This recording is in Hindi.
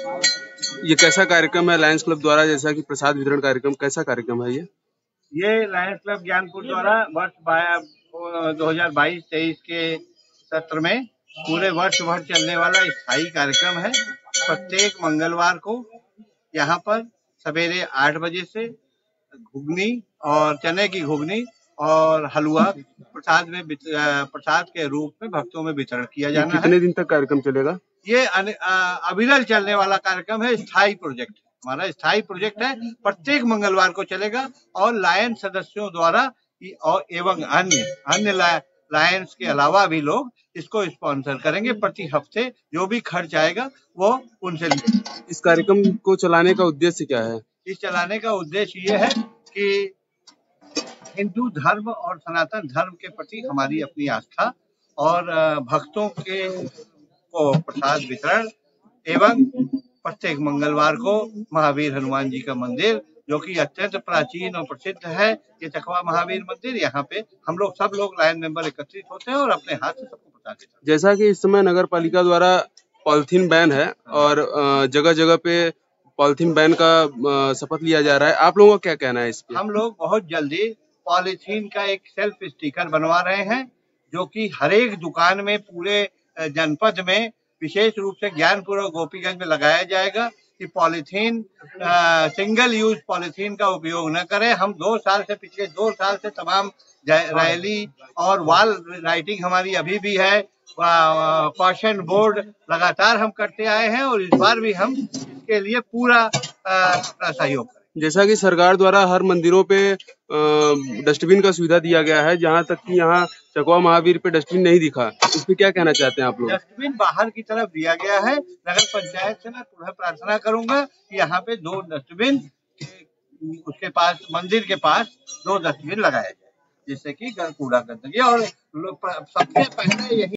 ये कैसा कार्यक्रम है लायंस क्लब द्वारा, जैसा कि प्रसाद वितरण कार्यक्रम, कैसा कार्यक्रम है ये लायंस क्लब ज्ञानपुर द्वारा वर्ष 2022-23 के सत्र में पूरे वर्ष भर चलने वाला स्थायी कार्यक्रम है। प्रत्येक मंगलवार को यहाँ पर सवेरे 8 बजे से घुगनी और चने की घुगनी और हलवा प्रसाद के रूप में भक्तों में वितरण किया जाना है। कितने दिन तक कार्यक्रम चलेगा? ये अविरल चलने वाला कार्यक्रम है। स्थायी प्रोजेक्ट हमारा स्थायी प्रोजेक्ट है, प्रत्येक मंगलवार को चलेगा और लायंस सदस्यों द्वारा और एवं अन्य लायंस के अलावा भी लोग इसको स्पॉन्सर करेंगे। प्रति हफ्ते जो भी खर्च आएगा वो उनसे लेंगे। इस कार्यक्रम को चलाने का उद्देश्य क्या है? इस चलाने का उद्देश्य ये है कि हिंदू धर्म और सनातन धर्म के प्रति हमारी अपनी आस्था और भक्तों के को प्रसाद वितरण एवं प्रत्येक मंगलवार को महावीर हनुमान जी का मंदिर, जो कि अत्यंत प्राचीन और प्रसिद्ध है, ये चकवा महावीर मंदिर, यहाँ पे हम लोग सब लोग लाइन मेंबर एकत्रित होते हैं और अपने हाथ से सबको प्रसाद देते हैं। जैसा कि इस समय नगर पालिका द्वारा पॉलिथीन बैन है और जगह जगह पे पॉलिथीन बैन का शपथ लिया जा रहा है, आप लोगों का क्या कहना है इस पे? हम लोग बहुत जल्दी पॉलिथीन का एक सेल्फ स्टिकर बनवा रहे हैं, जो कि हर एक दुकान में पूरे जनपद में विशेष रूप से ज्ञानपुर और गोपीगंज में लगाया जाएगा कि पॉलिथीन सिंगल यूज पॉलिथीन का उपयोग न करें। हम पिछले 2 साल से तमाम रैली और वॉल राइटिंग हमारी अभी भी है, कॉशन बोर्ड लगातार हम करते आए हैं और इस बार भी हम इसके लिए पूरा अपना सहयोग करें। जैसा कि सरकार द्वारा हर मंदिरों पे डस्टबिन का सुविधा दिया गया है, जहां तक कि यहाँ चकवा महावीर पे डस्टबिन नहीं दिखा, इस पे क्या कहना चाहते हैं आप लोग? डस्टबिन बाहर की तरफ दिया गया है। नगर पंचायत से मैं पुनः प्रार्थना करूंगा कि यहाँ पे 2 डस्टबिन उसके पास मंदिर के पास 2 डस्टबिन लगाया जाए, जिससे कि कूड़ा गंदगी और सबसे पहले यही